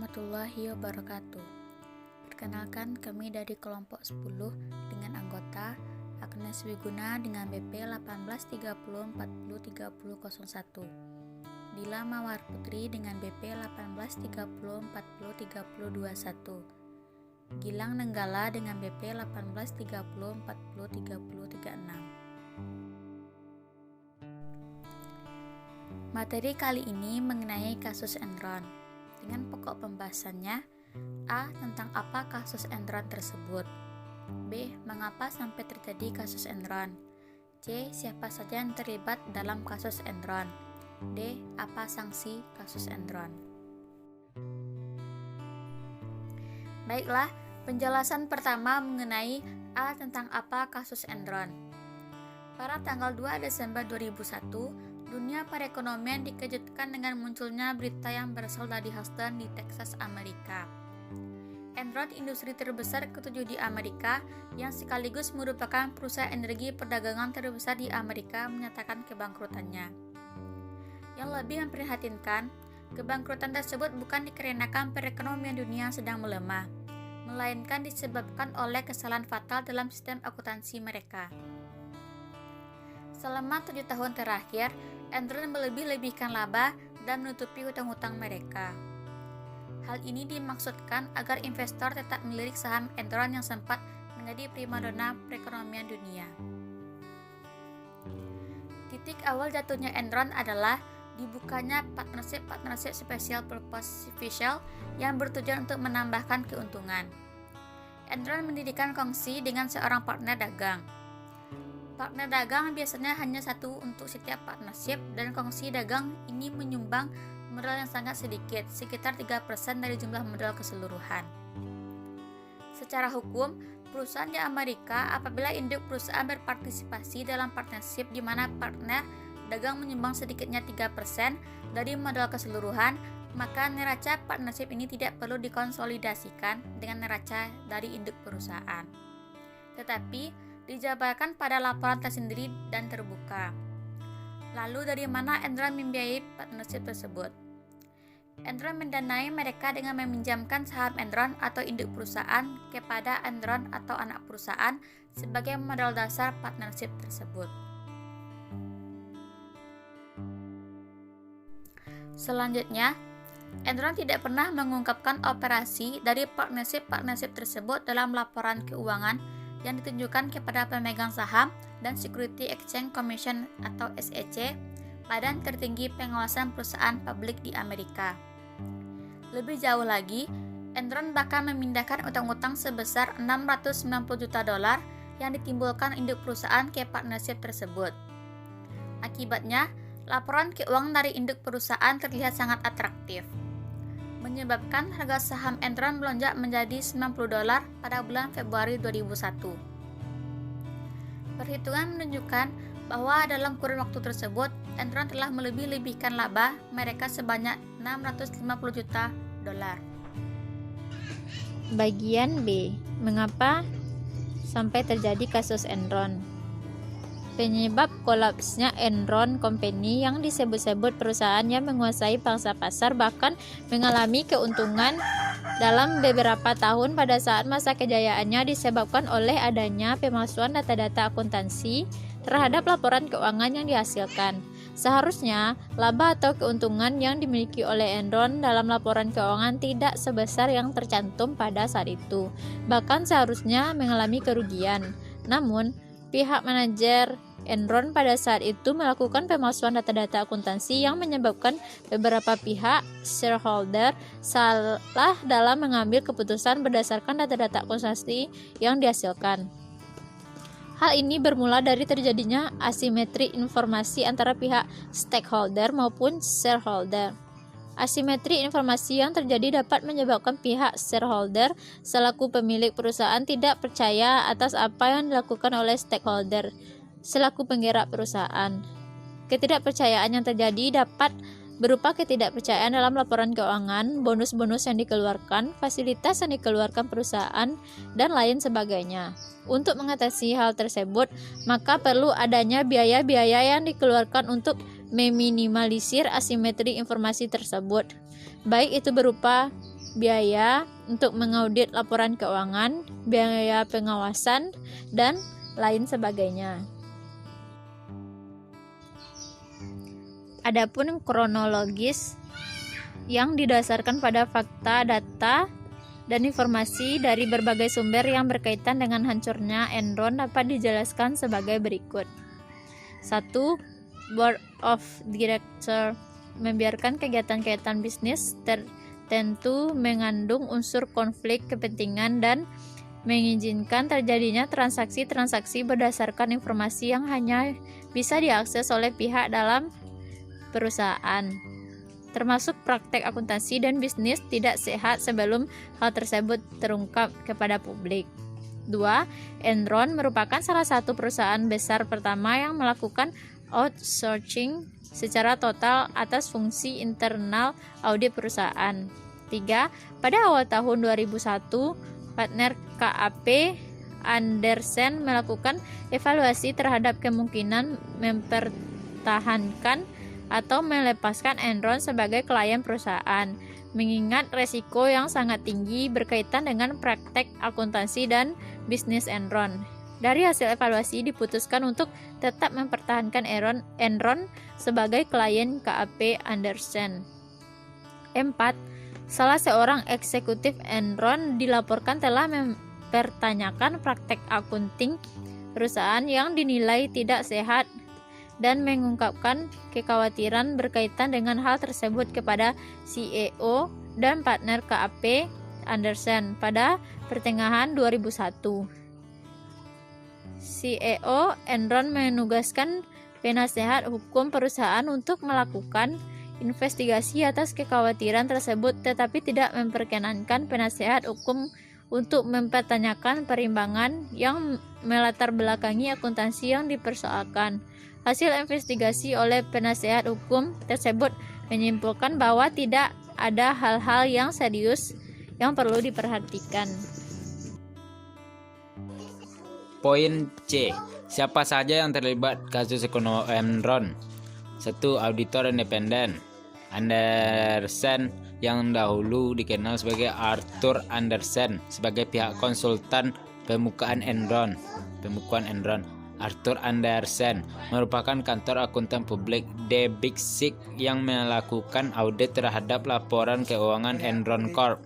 warahmatullahi wabarakatuh. Perkenalkan, kami dari kelompok 10 dengan anggota Agnes Wiguna dengan BP 1830403001, Dila Mawar Putri dengan BP 1830403021, Gilang Nenggala dengan BP 1830403036. Materi kali ini mengenai kasus Enron. Dengan pokok pembahasannya: A. Tentang apa kasus Enron tersebut. B. Mengapa sampai terjadi kasus Enron. C. Siapa saja yang terlibat dalam kasus Enron. D. Apa sanksi kasus Enron. Baiklah, penjelasan pertama mengenai A. Tentang apa kasus Enron. Pada tanggal 2 Desember 2001, dunia perekonomian dikejutkan dengan munculnya berita yang berasal dari Houston di Texas, Amerika. Enron, industri terbesar ke-7 di Amerika, yang sekaligus merupakan perusahaan energi perdagangan terbesar di Amerika, menyatakan kebangkrutannya. Yang lebih memprihatinkan, kebangkrutan tersebut bukan dikarenakan perekonomian dunia sedang melemah, melainkan disebabkan oleh kesalahan fatal dalam sistem akuntansi mereka. Selama 7 tahun terakhir, Enron melebih-lebihkan laba dan menutupi hutang-hutang mereka. Hal ini dimaksudkan agar investor tetap melirik saham Enron yang sempat menjadi primadona perekonomian dunia. Titik awal jatuhnya Enron adalah dibukanya partnership special purpose vehicle yang bertujuan untuk menambahkan keuntungan. Enron mendirikan kongsi dengan seorang partner dagang. Partner dagang biasanya hanya satu untuk setiap partnership, dan kongsi dagang ini menyumbang modal yang sangat sedikit, sekitar 3% dari jumlah modal keseluruhan. Secara hukum, perusahaan di Amerika, apabila induk perusahaan berpartisipasi dalam partnership di mana partner dagang menyumbang sedikitnya 3% dari modal keseluruhan, maka neraca partnership ini tidak perlu dikonsolidasikan dengan neraca dari induk perusahaan, tetapi dijabarkan pada laporan tersendiri dan terbuka. Lalu dari mana Enron membiayai partnership tersebut? Enron mendanai mereka dengan meminjamkan saham Enron atau induk perusahaan kepada Enron atau anak perusahaan sebagai modal dasar partnership tersebut. Selanjutnya, Enron tidak pernah mengungkapkan operasi dari partnership tersebut dalam laporan keuangan yang ditunjukkan kepada pemegang saham dan Security Exchange Commission atau SEC, badan tertinggi pengawasan perusahaan publik di Amerika. Lebih jauh lagi, Enron bahkan memindahkan utang-utang sebesar $690 juta yang ditimbulkan induk perusahaan ke partnership tersebut. Akibatnya, laporan keuangan dari induk perusahaan terlihat sangat atraktif, menyebabkan harga saham Enron melonjak menjadi $90 pada bulan Februari 2001. Perhitungan menunjukkan bahwa dalam kurun waktu tersebut, Enron telah melebih-lebihkan laba mereka sebanyak $650 juta. Bagian B. Mengapa sampai terjadi kasus Enron? Penyebab kolapsnya Enron Company yang disebut-sebut perusahaan yang menguasai pangsa pasar bahkan mengalami keuntungan dalam beberapa tahun pada saat masa kejayaannya disebabkan oleh adanya pemalsuan data-data akuntansi terhadap laporan keuangan yang dihasilkan. Seharusnya, laba atau keuntungan yang dimiliki oleh Enron dalam laporan keuangan tidak sebesar yang tercantum pada saat itu, bahkan seharusnya mengalami kerugian. Namun, pihak manajer Enron pada saat itu melakukan pemalsuan data-data akuntansi yang menyebabkan beberapa pihak shareholder salah dalam mengambil keputusan berdasarkan data-data akuntansi yang dihasilkan. Hal ini bermula dari terjadinya asimetri informasi antara pihak stakeholder maupun shareholder. Asimetri informasi yang terjadi dapat menyebabkan pihak shareholder selaku pemilik perusahaan tidak percaya atas apa yang dilakukan oleh stakeholder selaku penggerak perusahaan. Ketidakpercayaan yang terjadi dapat berupa ketidakpercayaan dalam laporan keuangan, bonus-bonus yang dikeluarkan, fasilitas yang dikeluarkan perusahaan, dan lain sebagainya. Untuk mengatasi hal tersebut, maka perlu adanya biaya-biaya yang dikeluarkan untuk meminimalisir asimetri informasi tersebut, baik itu berupa biaya untuk mengaudit laporan keuangan, biaya pengawasan, dan lain sebagainya. Adapun kronologis yang didasarkan pada fakta, data, dan informasi dari berbagai sumber yang berkaitan dengan hancurnya Enron dapat dijelaskan sebagai berikut. 1. Board of Directors membiarkan kegiatan-kegiatan bisnis tertentu mengandung unsur konflik kepentingan dan mengizinkan terjadinya transaksi-transaksi berdasarkan informasi yang hanya bisa diakses oleh pihak dalam perusahaan, termasuk praktek akuntansi dan bisnis tidak sehat sebelum hal tersebut terungkap kepada publik. 2. Enron merupakan salah satu perusahaan besar pertama yang melakukan outsourcing secara total atas fungsi internal audit perusahaan. 3. Pada awal tahun 2001, partner KAP Andersen melakukan evaluasi terhadap kemungkinan mempertahankan atau melepaskan Enron sebagai klien perusahaan, mengingat resiko yang sangat tinggi berkaitan dengan praktek akuntansi dan bisnis Enron. Dari hasil evaluasi diputuskan untuk tetap mempertahankan Enron sebagai klien KAP Andersen. 4. Salah seorang eksekutif Enron dilaporkan telah mempertanyakan praktek akunting perusahaan yang dinilai tidak sehat dan mengungkapkan kekhawatiran berkaitan dengan hal tersebut kepada CEO dan partner KAP Andersen pada pertengahan 2001. CEO Enron menugaskan penasehat hukum perusahaan untuk melakukan investigasi atas kekhawatiran tersebut, tetapi tidak memperkenankan penasehat hukum untuk mempertanyakan perimbangan yang melatar belakangi akuntansi yang dipersoalkan. Hasil investigasi oleh penasehat hukum tersebut menyimpulkan bahwa tidak ada hal-hal yang serius yang perlu diperhatikan. Poin C. Siapa saja yang terlibat kasus ekonomi Enron? 1. Auditor independen Andersen yang dahulu dikenal sebagai Arthur Andersen sebagai pihak konsultan pembukaan Enron. Arthur Andersen merupakan kantor akuntan publik The Big Six yang melakukan audit terhadap laporan keuangan Enron Corp.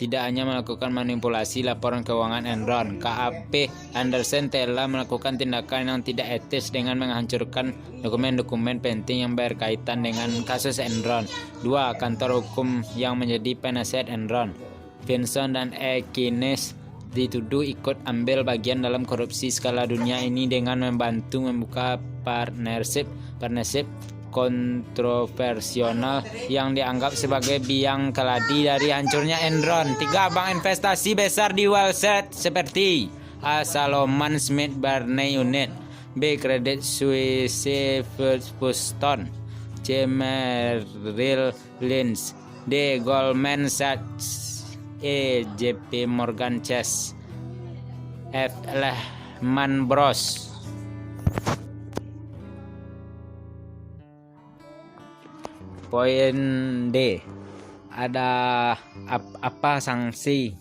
Tidak hanya melakukan manipulasi laporan keuangan Enron, KAP Andersen telah melakukan tindakan yang tidak etis dengan menghancurkan dokumen-dokumen penting yang berkaitan dengan kasus Enron. 2. Kantor hukum yang menjadi penasehat Enron, Vinson dan Keynes, dituduh ikut ambil bagian dalam korupsi skala dunia ini dengan membantu membuka partnership kontroversial yang dianggap sebagai biang keladi dari hancurnya Enron. 3. Bank investasi besar di Wall Street seperti A. Salomon Smith Barney Unit, B. Credit Suisse First Boston, C. Merrill Lynch, D. Goldman Sachs, E. JP Morgan Chase, F. Lehman Bros. Poin D. Ada apa sanksi?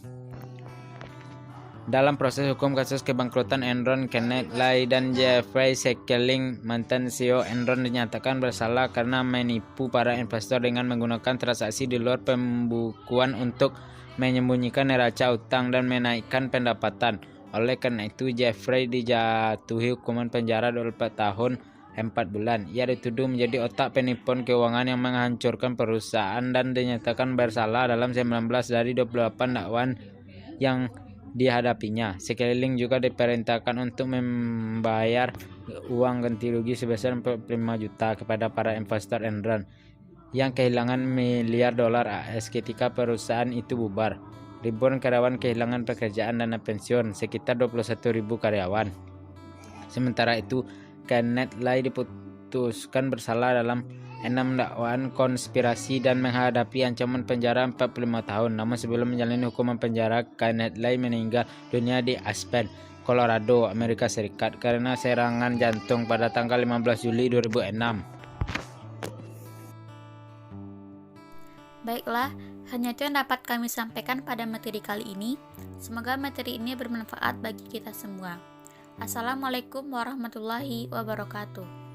Dalam proses hukum kasus kebangkrutan Enron, Kenneth Lay dan Jeffrey Sekuling, mantan CEO Enron, dinyatakan bersalah karena menipu para investor dengan menggunakan transaksi di luar pembukuan untuk menyembunyikan neraca utang dan menaikkan pendapatan. Oleh karena itu, Jeffrey dijatuhi hukuman penjara 24 tahun 4 bulan. Ia dituduh menjadi otak penipuan keuangan yang menghancurkan perusahaan dan dinyatakan bersalah dalam 19 dari 28 dakwaan yang dihadapinya. Sekeliling juga diperintahkan untuk membayar uang ganti rugi sebesar 45 juta kepada para investor Enron yang kehilangan miliar dolar AS ketika perusahaan itu bubar. Ribuan karyawan kehilangan pekerjaan, dana pensiun, sekitar 21.000 karyawan. Sementara itu, Kenneth Lay diputuskan bersalah dalam 6 dakwaan konspirasi dan menghadapi ancaman penjara 45 tahun. Namun sebelum menjalani hukuman penjara, Kenneth Lay meninggal dunia di Aspen, Colorado, Amerika Serikat karena serangan jantung pada tanggal 15 Juli 2006. Baiklah, hanya itu yang dapat kami sampaikan pada materi kali ini. Semoga materi ini bermanfaat bagi kita semua. Assalamualaikum warahmatullahi wabarakatuh.